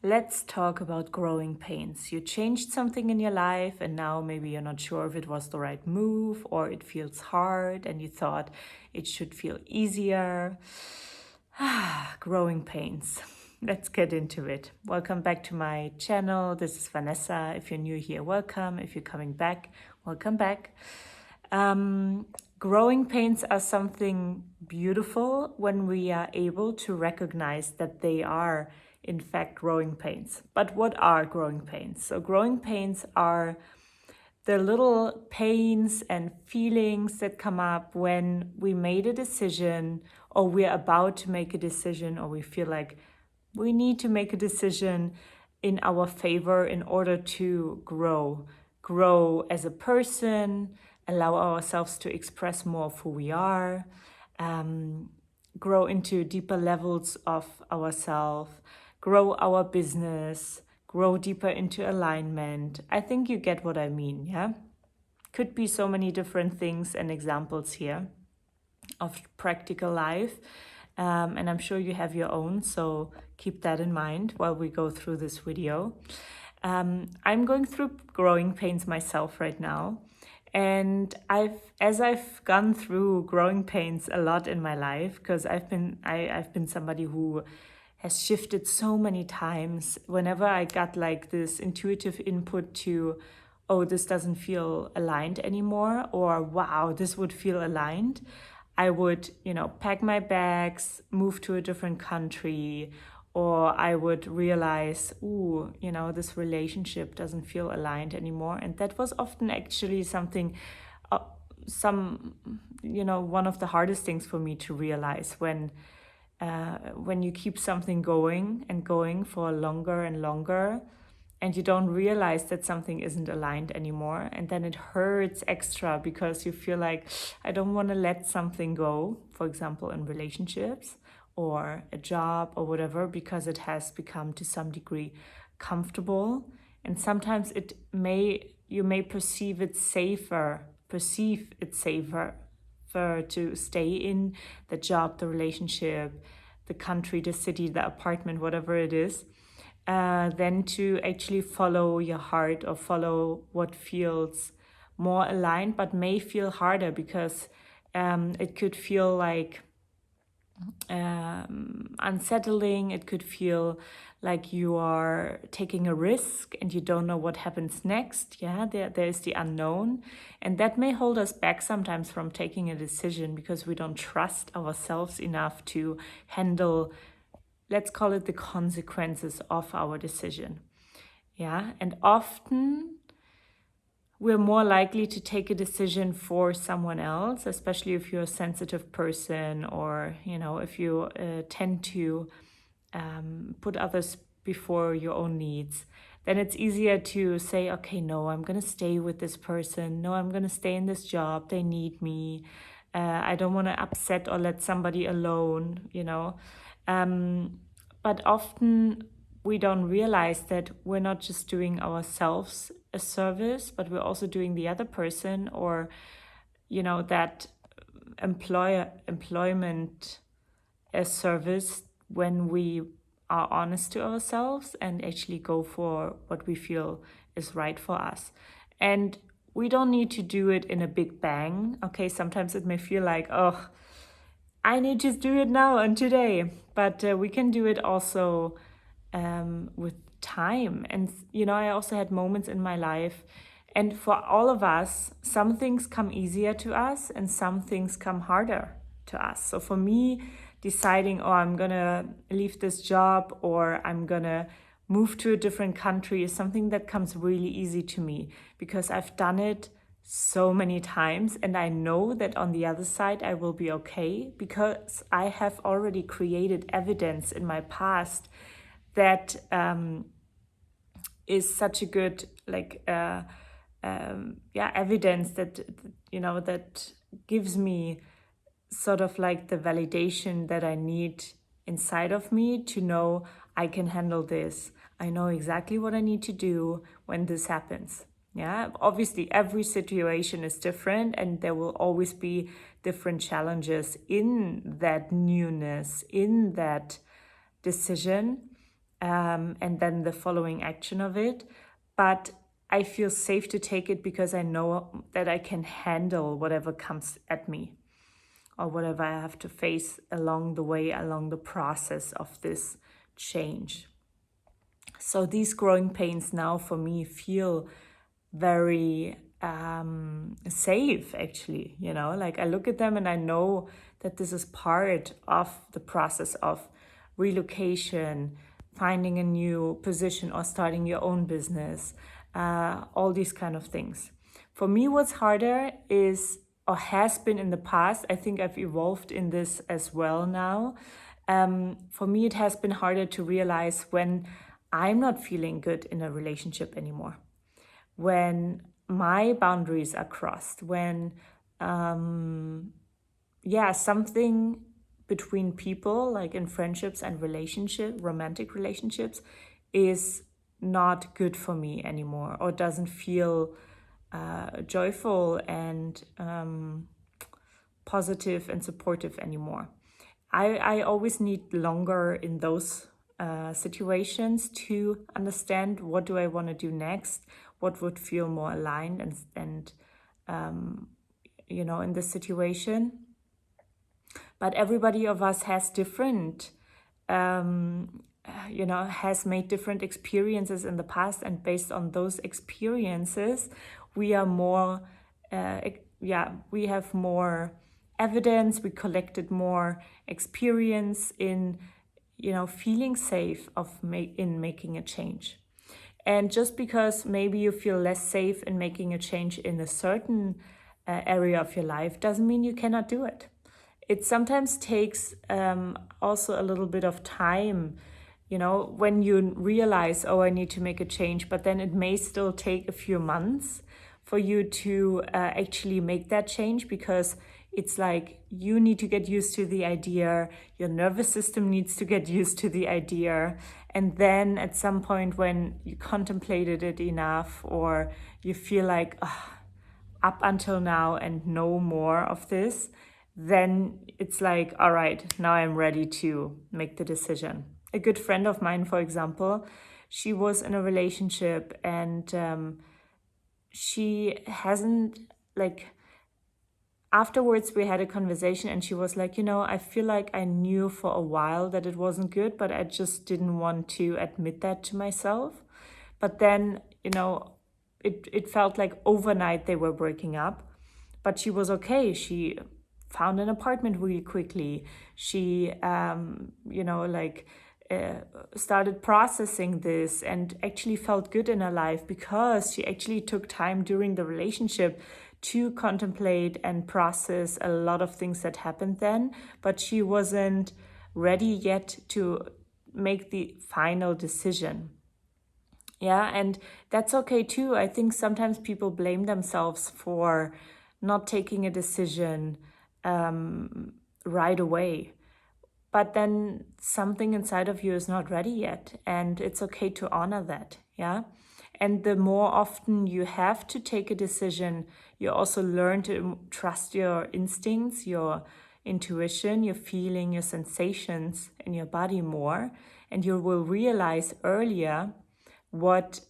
Let's talk about growing pains. You changed something in your life and now maybe you're not sure if it was the right move or it feels hard and you thought it should feel easier. Growing pains. Let's get into it. Welcome back to my channel. This is Vanessa. If you're new here, welcome. If you're coming back, welcome back. Growing pains are something beautiful when we are able to recognize that they are in fact growing pains. But what are growing pains? So growing pains are the little pains and feelings that come up when we made a decision or we're about to make a decision or we feel like we need to make a decision in our favor in order to grow as a person, allow ourselves to express more of who we are, grow into deeper levels of ourselves, grow our business, grow deeper into alignment. I think you get what I mean, yeah? Could be so many different things and examples here of practical life. And I'm sure you have your own, so keep that in mind while we go through this video. I'm going through growing pains myself right now. And as I've gone through growing pains a lot in my life, because I've been somebody who has shifted so many times. Whenever I got like this intuitive input to, oh, this doesn't feel aligned anymore, or wow, this would feel aligned, I would, pack my bags, move to a different country, or I would realize, ooh, this relationship doesn't feel aligned anymore. And that was often actually something, one of the hardest things for me to realize when you keep something going and going for longer and longer, and you don't realize that something isn't aligned anymore. And then it hurts extra because you feel like, I don't want to let something go, for example, in relationships or a job or whatever, because it has become to some degree comfortable. And sometimes you may perceive it safer for to stay in the job, the relationship, the country, the city, the apartment, whatever it is, than to actually follow your heart or follow what feels more aligned, but may feel harder because it could feel like unsettling. It could feel like you are taking a risk and you don't know what happens next. Yeah, there's the unknown. And that may hold us back sometimes from taking a decision because we don't trust ourselves enough to handle, let's call it, the consequences of our decision. Yeah, and often we're more likely to take a decision for someone else, especially if you're a sensitive person or, if you tend to put others before your own needs. Then it's easier to say, okay, no, I'm going to stay with this person. No, I'm going to stay in this job. They need me. I don't want to upset or let somebody alone, But often we don't realize that we're not just doing ourselves a service, but we're also doing the other person or, that employment a service when we are honest to ourselves and actually go for what we feel is right for us. And we don't need to do it in a big bang. Okay, sometimes it may feel like, oh, I need to do it now and today. But we can do it also with time. And, I also had moments in my life. And for all of us, some things come easier to us and some things come harder to us. So for me, deciding, oh, I'm going to leave this job or I'm going to move to a different country is something that comes really easy to me because I've done it so many times and I know that on the other side I will be okay because I have already created evidence in my past that is such a good evidence that that gives me sort of like the validation that I need inside of me to know I can handle this. I know exactly what I need to do when this happens. Yeah, obviously every situation is different and there will always be different challenges in that newness, in that decision. and then the following action of it. But I feel safe to take it because I know that I can handle whatever comes at me or whatever I have to face along the way, along the process of this change. So these growing pains now for me feel very safe, actually. Like I look at them and I know that this is part of the process of relocation, finding a new position or starting your own business, all these kind of things. For me, what's harder is, or has been in the past, I think I've evolved in this as well now. For me, it has been harder to realize when I'm not feeling good in a relationship anymore, when my boundaries are crossed, when something between people, like in friendships and romantic relationships, is not good for me anymore, or doesn't feel joyful and positive and supportive anymore. I always need longer in those situations to understand what do I want to do next, what would feel more aligned and in this situation. But everybody of us has different, has made different experiences in the past, and based on those experiences, we are more, we have more evidence, we collected more experience in, feeling safe in making a change. And just because maybe you feel less safe in making a change in a certain area of your life doesn't mean you cannot do it. It sometimes takes also a little bit of time, when you realize, oh, I need to make a change, but then it may still take a few months for you to actually make that change, because it's like you need to get used to the idea, your nervous system needs to get used to the idea, and then at some point when you contemplated it enough, or you feel like, up until now and no more of this, then it's like, all right, now I'm ready to make the decision. A good friend of mine, for example, she was in a relationship and she hasn't, afterwards we had a conversation and she was like, I feel like I knew for a while that it wasn't good, but I just didn't want to admit that to myself. But then, it felt like overnight they were breaking up, but she was okay. She found an apartment really quickly. She, started processing this and actually felt good in her life because she actually took time during the relationship to contemplate and process a lot of things that happened then, but she wasn't ready yet to make the final decision. Yeah, and that's okay too. I think sometimes people blame themselves for not taking a decision right away. But then something inside of you is not ready yet, and it's okay to honor that, yeah? And the more often you have to take a decision, you also learn to trust your instincts, your intuition, your feeling, your sensations in your body more, and you will realize earlier what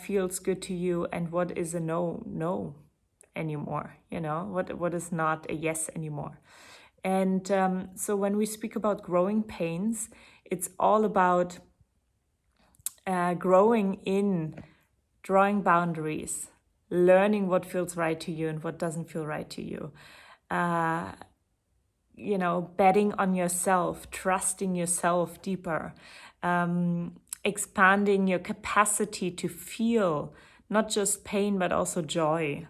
feels good to you and what is a no anymore, what is not a yes anymore. And so when we speak about growing pains, it's all about growing in, drawing boundaries, learning what feels right to you and what doesn't feel right to you. Betting on yourself, trusting yourself deeper, expanding your capacity to feel not just pain, but also joy.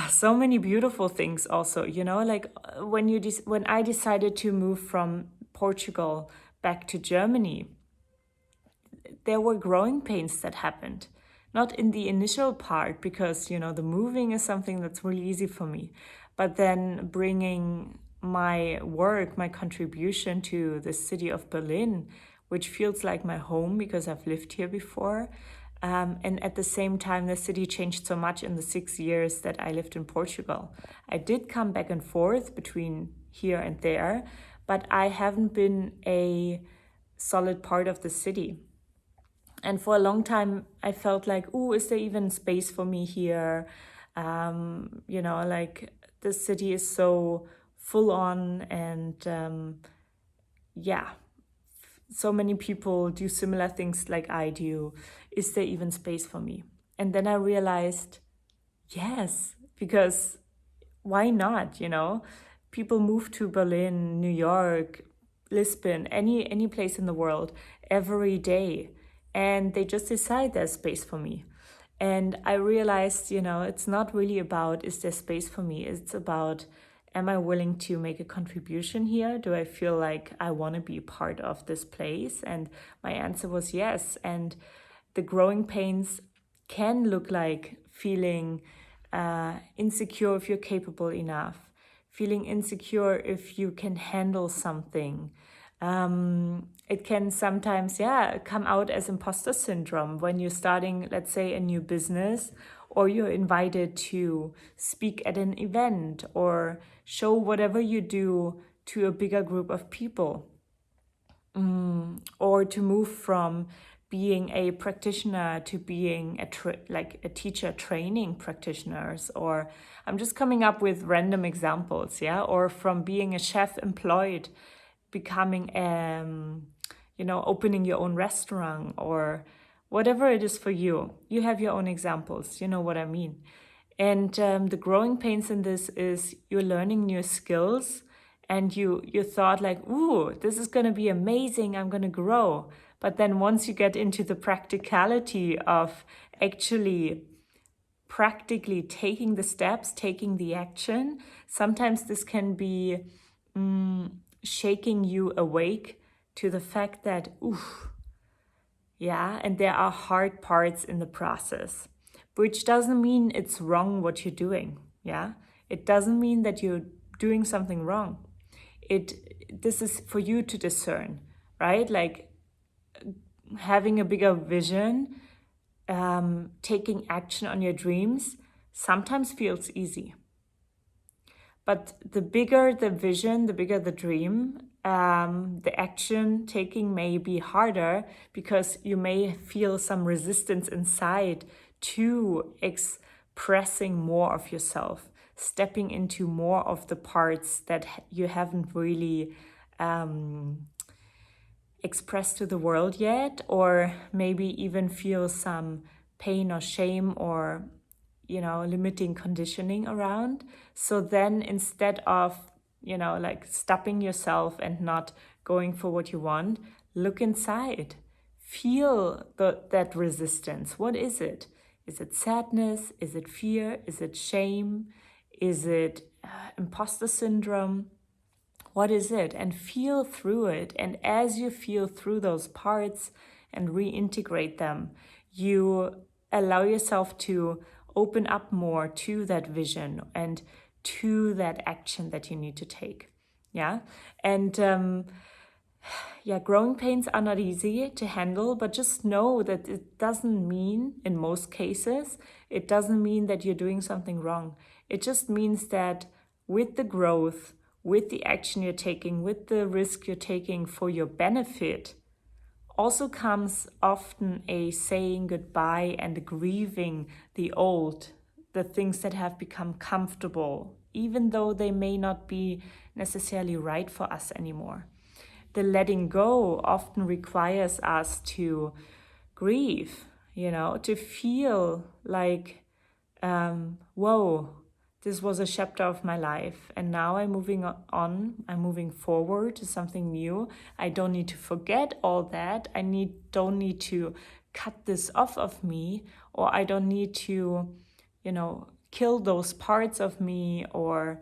So many beautiful things also, when I decided to move from Portugal back to Germany, there were growing pains that happened. Not in the initial part, because, the moving is something that's really easy for me. But then bringing my work, my contribution to the city of Berlin, which feels like my home because I've lived here before. And at the same time, the city changed so much in the 6 years that I lived in Portugal. I did come back and forth between here and there, but I haven't been a solid part of the city. And for a long time, I felt like, oh, is there even space for me here? Like the city is so full on, and so many people do similar things like I do. Is there even space for me? And then I realized, yes, because why not? People move to Berlin, New York, Lisbon, any place in the world every day, and they just decide there's space for me. And I realized, it's not really about is there space for me? It's about, am I willing to make a contribution here? Do I feel like I want to be part of this place? And my answer was yes. And the growing pains can look like feeling insecure if you're capable enough, feeling insecure if you can handle something. It can sometimes, come out as imposter syndrome when you're starting, let's say, a new business, or you're invited to speak at an event or show whatever you do to a bigger group of people, or to move from being a practitioner to being a teacher training practitioners, or I'm just coming up with random examples, or from being a chef employed, becoming opening your own restaurant, or whatever it is for you. You have your own examples, you know what I mean. And the growing pains in this is you're learning new skills, and you thought like, ooh, this is going to be amazing, I'm going to grow. But then once you get into the practicality of actually practically taking the steps, taking the action, sometimes this can be shaking you awake to the fact that, and there are hard parts in the process, which doesn't mean it's wrong what you're doing. It doesn't mean that you're doing something wrong. This is for you to discern, right? Like having a bigger vision, taking action on your dreams sometimes feels easy. But the bigger the vision, the bigger the dream, the action taking may be harder, because you may feel some resistance inside to expressing more of yourself, stepping into more of the parts that you haven't really expressed to the world yet, or maybe even feel some pain or shame or limiting conditioning around. So then instead of like stopping yourself and not going for what you want, look inside, feel that resistance. What is it? Is it sadness? Is it fear? Is it shame? Is it imposter syndrome? What is it? And feel through it. And as you feel through those parts and reintegrate them, you allow yourself to open up more to that vision and to that action that you need to take. And growing pains are not easy to handle, but just know that it doesn't mean, in most cases, it doesn't mean that you're doing something wrong. It just means that with the growth, with the action you're taking, with the risk you're taking for your benefit, also comes often a saying goodbye and a grieving the old, the things that have become comfortable, even though they may not be necessarily right for us anymore. The letting go often requires us to grieve, to feel like, whoa, this was a chapter of my life, and now I'm moving on, I'm moving forward to something new. I don't need to forget all that. Don't need to cut this off of me, or I don't need to, kill those parts of me, or,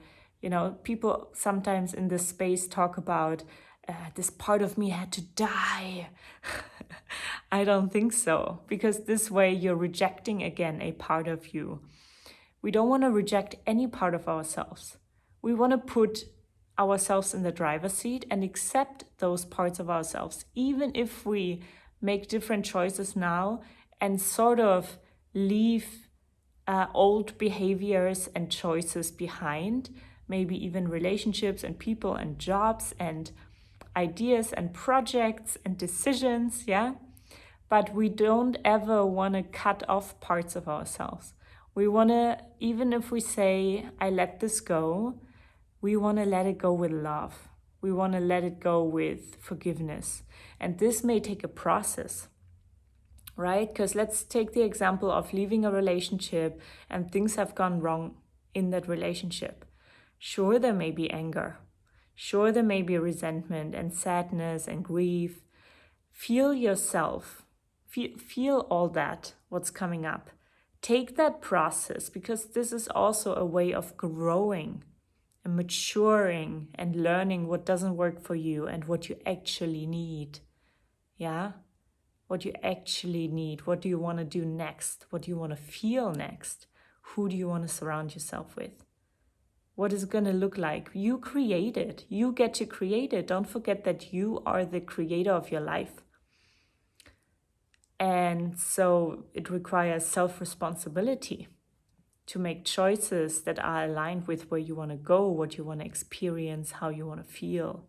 people sometimes in this space talk about this part of me had to die. I don't think so, because this way you're rejecting again a part of you. We don't want to reject any part of ourselves. We want to put ourselves in the driver's seat and accept those parts of ourselves, even if we make different choices now and sort of leave old behaviors and choices behind. maybe even relationships and people and jobs and ideas and projects and decisions, yeah? But we don't ever want to cut off parts of ourselves. We want to, even if we say, I let this go, we want to let it go with love. We want to let it go with forgiveness. And this may take a process, right? Because let's take the example of leaving a relationship and things have gone wrong in that relationship. Sure, there may be anger. Sure, there may be resentment and sadness and grief. Feel yourself. Feel all that, what's coming up. Take that process, because this is also a way of growing and maturing and learning what doesn't work for you and what you actually need. Yeah? What you actually need. What do you want to do next? What do you want to feel next? Who do you want to surround yourself with? What is it going to look like? You create it. You get to create it. Don't forget that you are the creator of your life. And so it requires self-responsibility to make choices that are aligned with where you want to go, what you want to experience, how you want to feel.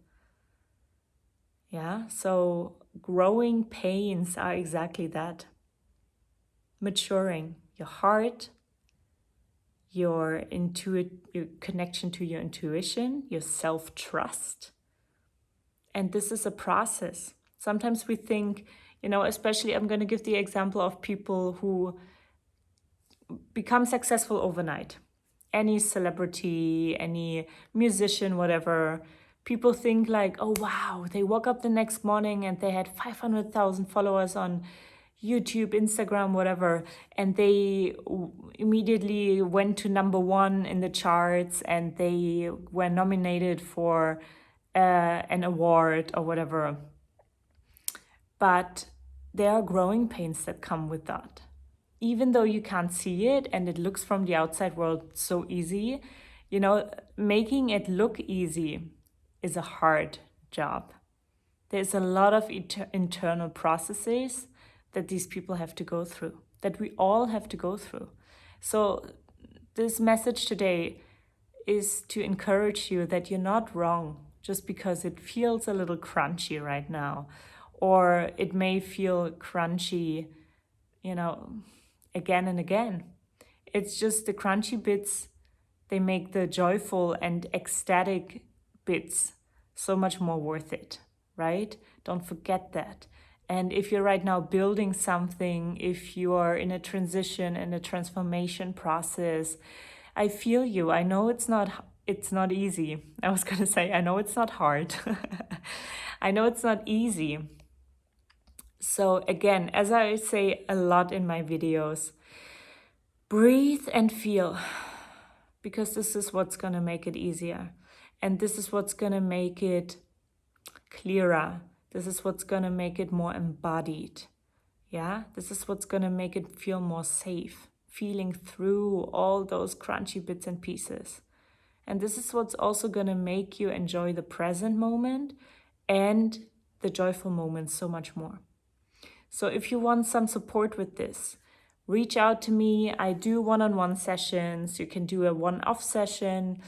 Yeah, so growing pains are exactly that. Maturing your heart, your connection to your intuition, your self-trust. And this is a process. Sometimes we think, especially I'm going to give the example of people who become successful overnight. Any celebrity, any musician, whatever. People think like, oh wow, they woke up the next morning and they had 500,000 followers on YouTube, Instagram, whatever, and they immediately went to #1 in the charts and they were nominated for an award or whatever. But there are growing pains that come with that. Even though you can't see it and it looks from the outside world so easy, making it look easy is a hard job. There's a lot of internal processes that these people have to go through, that we all have to go through. So this message today is to encourage you that you're not wrong just because it feels a little crunchy right now, or it may feel crunchy, again and again. It's just the crunchy bits, they make the joyful and ecstatic bits so much more worth it, right? Don't forget that. And if you're right now building something, if you are in a transition and a transformation process, I feel you. I know it's not easy. I was going to say, I know it's not hard. I know it's not easy. So again, as I say a lot in my videos, breathe and feel, because this is what's going to make it easier. And this is what's going to make it clearer. This is what's going to make it more embodied. Yeah, this is what's going to make it feel more safe, feeling through all those crunchy bits and pieces. And this is what's also going to make you enjoy the present moment and the joyful moments so much more. So if you want some support with this, reach out to me. I do one-on-one sessions. You can do a one-off session,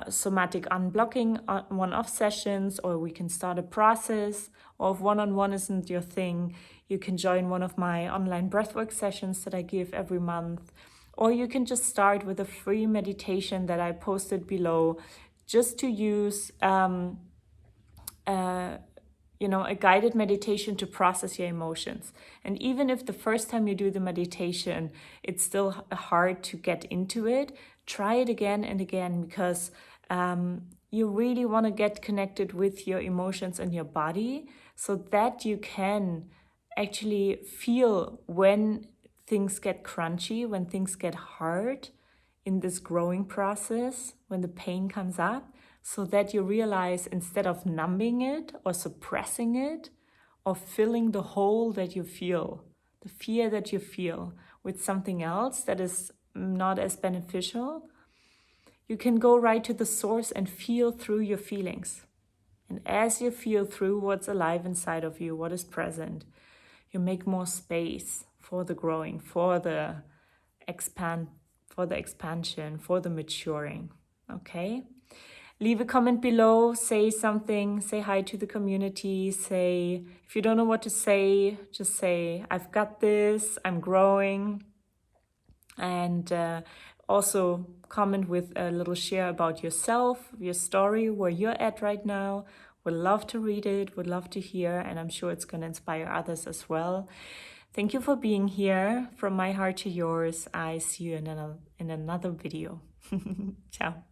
somatic unblocking one-off sessions, or we can start a process. Or if one-on-one isn't your thing, you can join one of my online breathwork sessions that I give every month. Or you can just start with a free meditation that I posted below, just to use a guided meditation to process your emotions. And even if the first time you do the meditation, it's still hard to get into it, try it again and again, because you really want to get connected with your emotions and your body, so that you can actually feel when things get crunchy, when things get hard in this growing process, when the pain comes up, so that you realize, instead of numbing it or suppressing it or filling the hole that you feel, the fear that you feel, with something else that is not as beneficial, you can go right to the source and feel through your feelings. And as you feel through what's alive inside of you, what is present, you make more space for the growing, for the expansion, for the maturing. Okay? Leave a comment below, say something, say hi to the community, say, if you don't know what to say, just say, I've got this, I'm growing. And also comment with a little share about yourself, your story, where you're at right now. Would love to read it, would love to hear, and I'm sure it's going to inspire others as well. Thank you for being here. From my heart to yours, I see you in another video. Ciao.